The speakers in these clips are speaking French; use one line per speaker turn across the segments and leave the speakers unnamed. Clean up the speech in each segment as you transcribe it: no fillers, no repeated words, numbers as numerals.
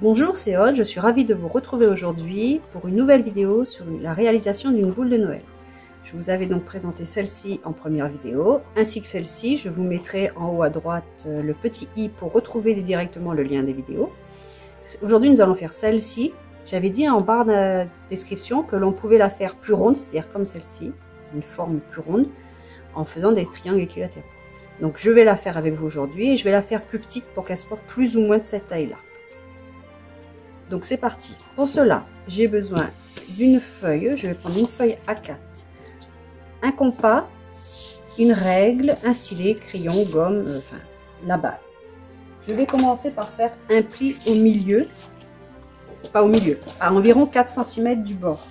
Bonjour, c'est Aude, je suis ravie de vous retrouver aujourd'hui pour une nouvelle vidéo sur la réalisation d'une boule de Noël. Je vous avais donc présenté celle-ci en première vidéo, ainsi que celle-ci. Je vous mettrai en haut à droite le petit i pour retrouver directement le lien des vidéos. Aujourd'hui, nous allons faire celle-ci. J'avais dit en barre de description que l'on pouvait la faire plus ronde, c'est-à-dire comme celle-ci, une forme plus ronde, en faisant des triangles équilatéraux. Donc je vais la faire avec vous aujourd'hui et je vais la faire plus petite pour qu'elle soit plus ou moins de cette taille-là. Donc c'est parti. Pour cela, j'ai besoin d'une feuille. Je vais prendre une feuille A4, un compas, une règle, un stylet, crayon, gomme, enfin la base. Je vais commencer par faire un pli au milieu, pas au milieu, à environ 4 cm du bord.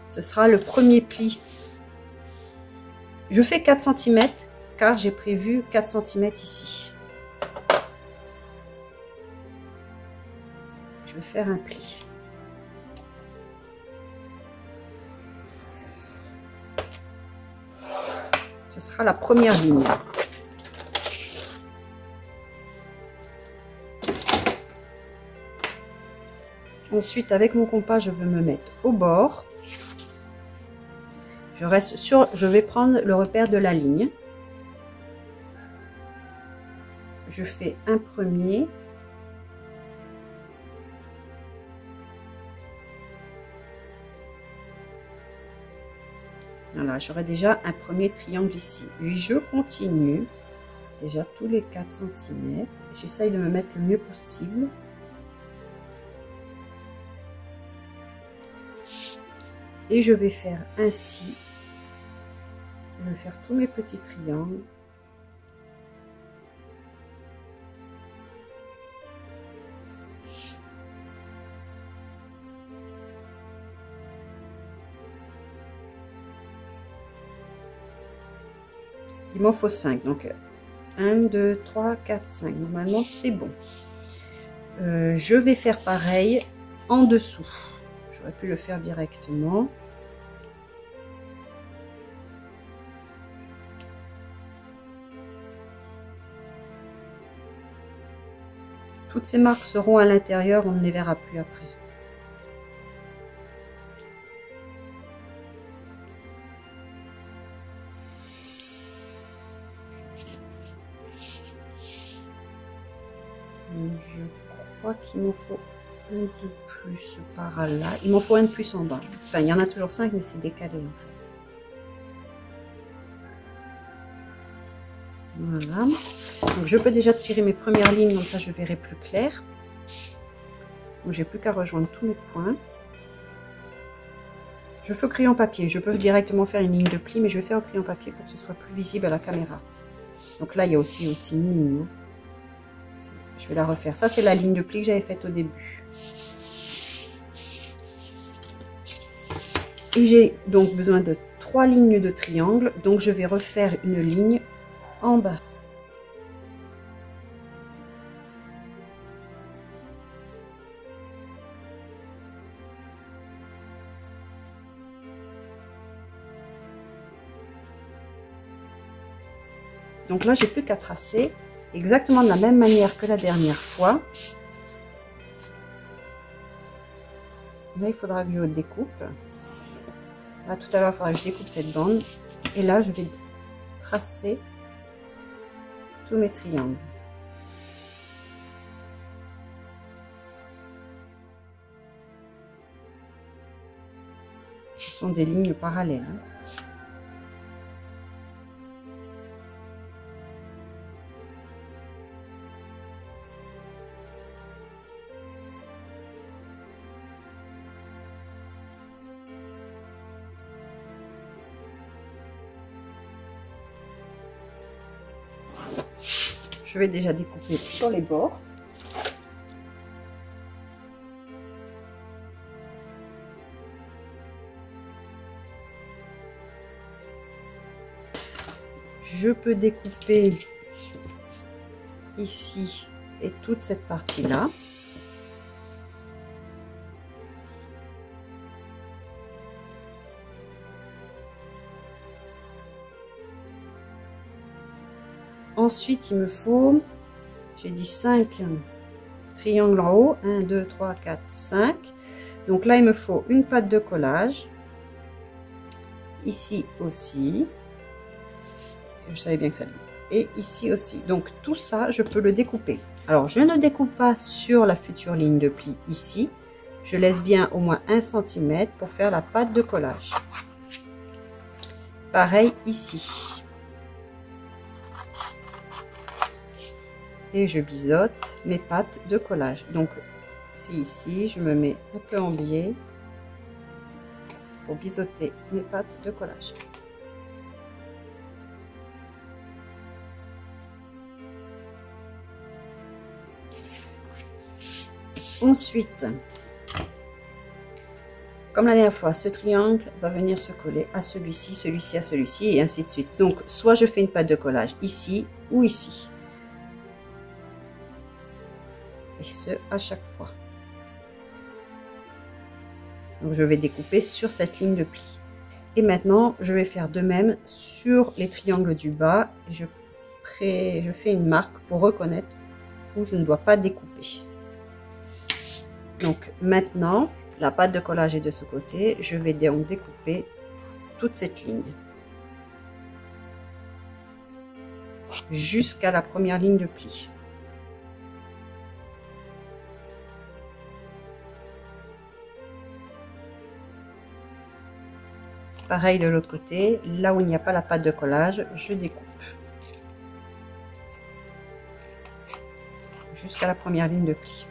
Ce sera le premier pli. Je fais 4 cm car j'ai prévu 4 cm ici. Je vais faire un pli. Ce sera la première ligne. Ensuite, avec mon compas, je vais me mettre au bord. Je vais prendre le repère de la ligne. Je fais un premier. Voilà, j'aurai déjà un premier triangle ici. Puis je continue, déjà tous les 4 cm. J'essaye de me mettre le mieux possible. Et je vais faire ainsi. Je vais faire tous mes petits triangles. Il m'en faut 5, donc 1, 2, 3, 4, 5. Normalement, c'est bon. Je vais faire pareil en dessous. J'aurais pu le faire directement. Toutes ces marques seront à l'intérieur, on ne les verra plus après. Je crois qu'il m'en faut un de plus par là. Il m'en faut un de plus en bas. Enfin, il y en a toujours 5, mais c'est décalé en fait. Voilà. Donc, je peux déjà tirer mes premières lignes, comme ça je verrai plus clair. Donc, j'ai plus qu'à rejoindre tous mes points. Je fais au crayon papier. Je peux directement faire une ligne de pli, mais je vais faire au crayon papier pour que ce soit plus visible à la caméra. Donc là, il y a aussi une ligne. Je vais la refaire. Ça, c'est la ligne de pli que j'avais faite au début. Et j'ai donc besoin de 3 lignes de triangle. Donc, je vais refaire une ligne en bas. Donc là, j'ai plus qu'à tracer exactement de la même manière que la dernière fois. Là, il faudra que je découpe. Là, tout à l'heure, il faudra que je découpe cette bande. Et là, je vais tracer tous mes triangles. Ce sont des lignes parallèles. Je vais déjà découper sur les bords. Je peux découper ici et toute cette partie-là. Ensuite, il me faut, j'ai dit 5 triangles en haut, 1, 2, 3, 4, 5. Donc là, il me faut une patte de collage, ici aussi, je savais bien que ça allait, et ici aussi. Donc tout ça, je peux le découper. Alors, je ne découpe pas sur la future ligne de pli ici, je laisse bien au moins 1 cm pour faire la patte de collage. Pareil ici. Et je biseaute mes pattes de collage. Donc, c'est ici, je me mets un peu en biais pour biseauter mes pattes de collage. Ensuite, comme la dernière fois, ce triangle va venir se coller à celui-ci, celui-ci à celui-ci, et ainsi de suite. Donc, soit je fais une patte de collage ici ou ici. Et ce, à chaque fois. Donc, je vais découper sur cette ligne de pli. Et maintenant, je vais faire de même sur les triangles du bas. Je fais une marque pour reconnaître où je ne dois pas découper. Donc, maintenant, la patte de collage est de ce côté. Je vais donc découper toute cette ligne. Jusqu'à la première ligne de pli. Pareil de l'autre côté, là où il n'y a pas la patte de collage, je découpe. Jusqu'à la première ligne de pli.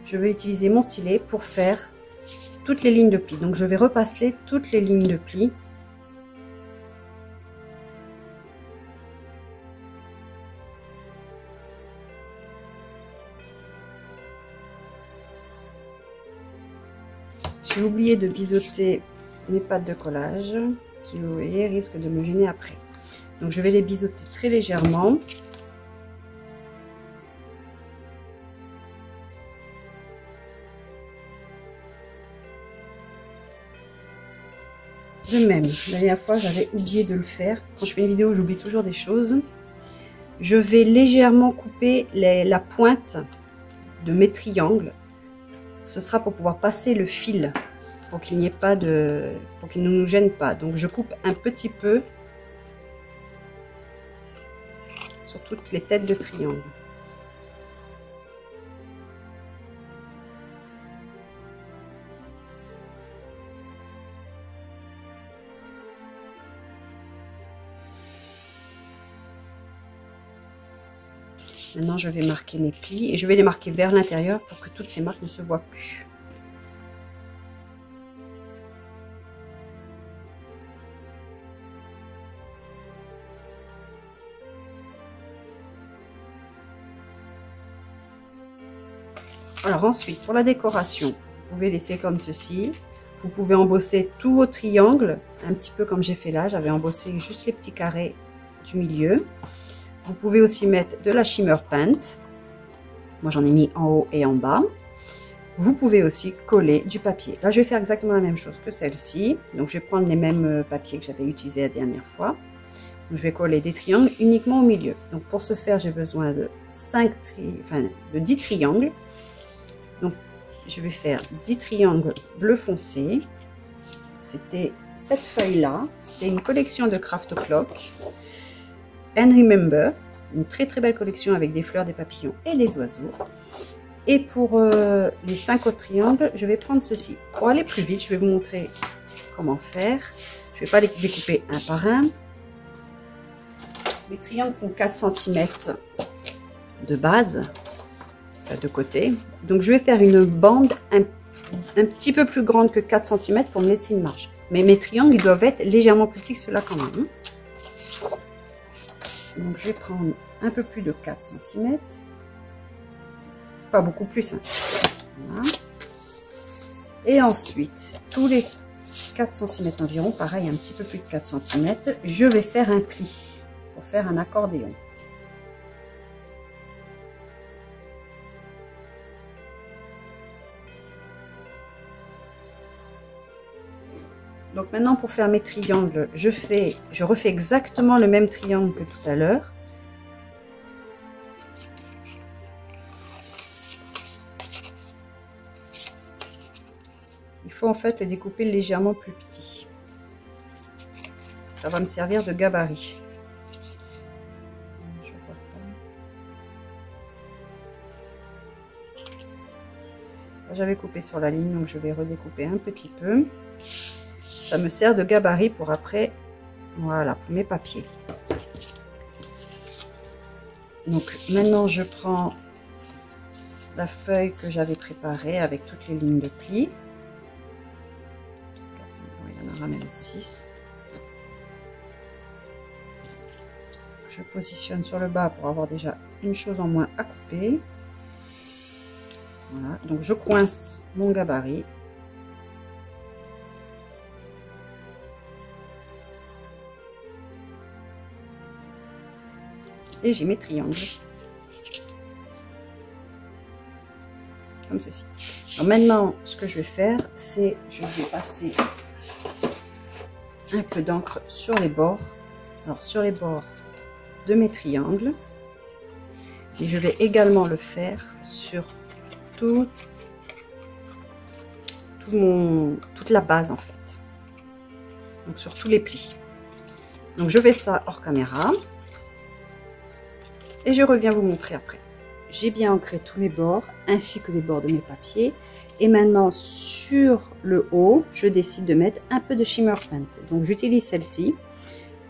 Je vais utiliser mon stylet pour faire toutes les lignes de pli. Donc je vais repasser toutes les lignes de pli. J'ai oublié de biseauter mes pattes de collage qui, vous voyez, risquent de me gêner après. Donc je vais les biseauter très légèrement. De même, la dernière fois, j'avais oublié de le faire. Quand je fais une vidéo, j'oublie toujours des choses. Je vais légèrement couper la pointe de mes triangles. Ce sera pour pouvoir passer le fil, pour qu'il n'y ait pas de... pour qu'il ne nous gêne pas. Donc je coupe un petit peu sur toutes les têtes de triangle. Maintenant, je vais marquer mes plis et je vais les marquer vers l'intérieur pour que toutes ces marques ne se voient plus. Alors ensuite, pour la décoration, vous pouvez laisser comme ceci. Vous pouvez embosser tous vos triangles, un petit peu comme j'ai fait là. J'avais embossé juste les petits carrés du milieu. Vous pouvez aussi mettre de la shimmer paint. Moi, j'en ai mis en haut et en bas. Vous pouvez aussi coller du papier. Là, je vais faire exactement la même chose que celle-ci. Donc, je vais prendre les mêmes papiers que j'avais utilisés la dernière fois. Donc, je vais coller des triangles uniquement au milieu. Donc, pour ce faire, j'ai besoin de 10 triangles. Donc, je vais faire 10 triangles bleu foncé. C'était cette feuille-là. C'était une collection de Craft Clock. And Remember, une très très belle collection avec des fleurs, des papillons et des oiseaux. Et pour les 5 autres triangles, je vais prendre ceci. Pour aller plus vite, je vais vous montrer comment faire. Je ne vais pas les découper un par un. Les triangles font 4 cm de base, de côté. Donc je vais faire une bande un petit peu plus grande que 4 cm pour me laisser une marge. Mais mes triangles, ils doivent être légèrement plus petits que ceux-là quand même. Donc je vais prendre un peu plus de 4 cm. Pas beaucoup plus. Hein. Voilà. Et ensuite, tous les 4 cm environ, pareil, un petit peu plus de 4 cm, je vais faire un pli pour faire un accordéon. Donc maintenant pour faire mes triangles, je refais exactement le même triangle que tout à l'heure. Il faut en fait le découper légèrement plus petit. Ça va me servir de gabarit. J'avais coupé sur la ligne, donc je vais redécouper un petit peu. Ça me sert de gabarit pour après, voilà, pour mes papiers. Donc maintenant je prends la feuille que j'avais préparée avec toutes les lignes de pli. Il y en aura même 6. Je positionne sur le bas pour avoir déjà une chose en moins à couper. Voilà, donc je coince mon gabarit. Et j'ai mes triangles. Comme ceci. Alors maintenant, ce que je vais faire, c'est je vais passer un peu d'encre sur les bords. Alors sur les bords de mes triangles. Et je vais également le faire sur toute la base en fait. Donc sur tous les plis. Donc je fais ça hors caméra. Et je reviens vous montrer après. J'ai bien ancré tous mes bords ainsi que les bords de mes papiers. Et maintenant sur le haut, je décide de mettre un peu de shimmer paint. Donc j'utilise celle-ci.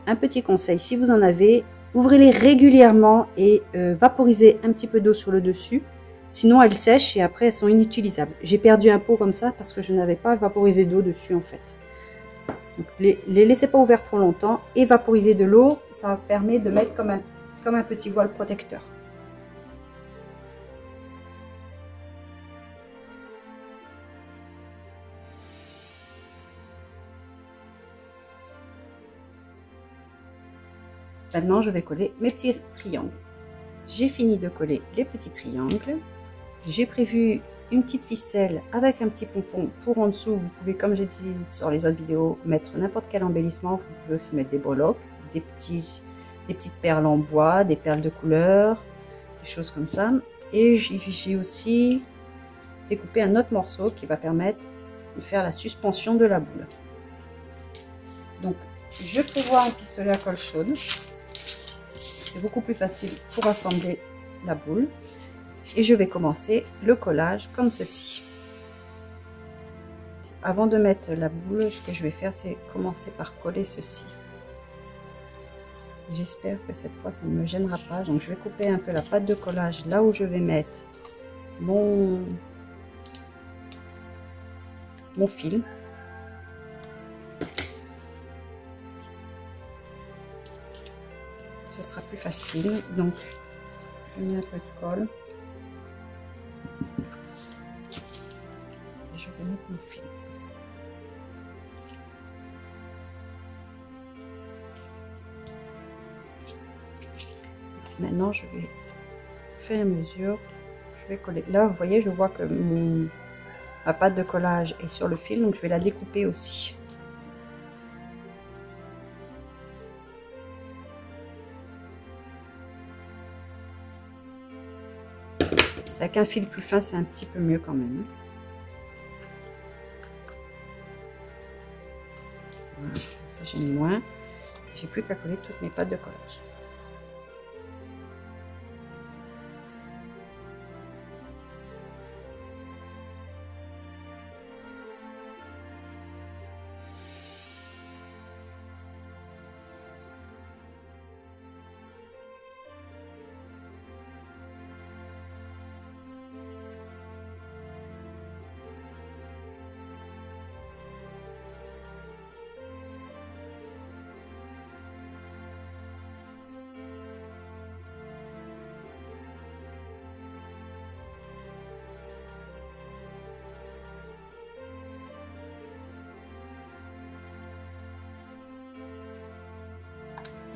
Un petit conseil, si vous en avez, ouvrez-les régulièrement et vaporisez un petit peu d'eau sur le dessus. Sinon elles sèchent et après elles sont inutilisables. J'ai perdu un pot comme ça parce que je n'avais pas vaporisé d'eau dessus en fait. Donc les laissez pas ouverts trop longtemps et vaporiser de l'eau, ça permet de mettre comme un petit voile protecteur. Maintenant, je vais coller mes petits triangles. J'ai fini de coller les petits triangles. J'ai prévu une petite ficelle avec un petit pompon pour en dessous. Vous pouvez, comme j'ai dit sur les autres vidéos, mettre n'importe quel embellissement. Vous pouvez aussi mettre des breloques, des petites perles en bois, des perles de couleur, des choses comme ça. Et j'ai aussi découpé un autre morceau qui va permettre de faire la suspension de la boule. Donc, je prévois un pistolet à colle chaude. C'est beaucoup plus facile pour assembler la boule. Et je vais commencer le collage comme ceci. Avant de mettre la boule, ce que je vais faire, c'est commencer par coller ceci. J'espère que cette fois, ça ne me gênera pas. Donc, je vais couper un peu la pâte de collage là où je vais mettre mon fil. Ce sera plus facile. Donc, je mets un peu de colle. Et je vais mettre mon fil. Maintenant, je vais faire la mesure. Je vais coller. Là, vous voyez, je vois que ma pâte de collage est sur le fil, donc je vais la découper aussi. Avec un fil plus fin, c'est un petit peu mieux quand même. Voilà, ça j'ai moins. J'ai plus qu'à coller toutes mes pâtes de collage.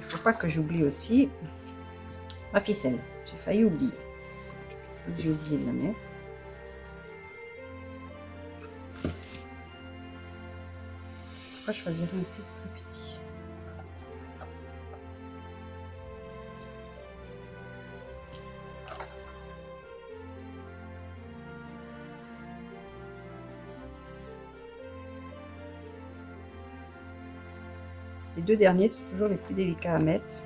Il ne faut pas que j'oublie aussi ma ficelle. J'ai failli oublier. J'ai oublié de la mettre. fois, je choisirai un fil plus petit. Les deux derniers sont toujours les plus délicats à mettre.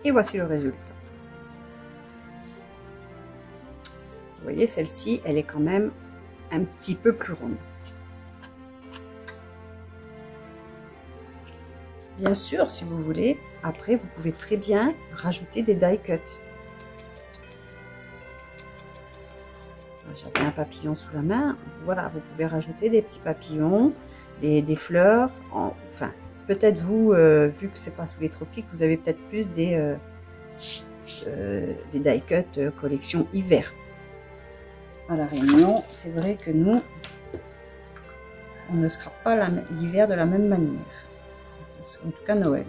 Et voici le résultat. Vous voyez, celle-ci, elle est quand même un petit peu plus ronde. Bien sûr, si vous voulez, après, vous pouvez très bien rajouter des die cuts. J'avais un papillon sous la main. Voilà, vous pouvez rajouter des petits papillons, des fleurs. Enfin, peut-être vous, vu que c'est pas sous les tropiques, vous avez peut-être plus des die cuts collection hiver. À La Réunion, c'est vrai que nous, on ne scrape pas l'hiver de la même manière. En tout cas, Noël.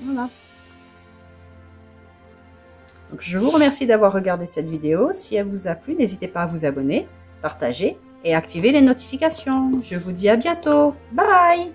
Voilà. Donc, je vous remercie d'avoir regardé cette vidéo. Si elle vous a plu, n'hésitez pas à vous abonner, partager et activer les notifications. Je vous dis à bientôt. Bye!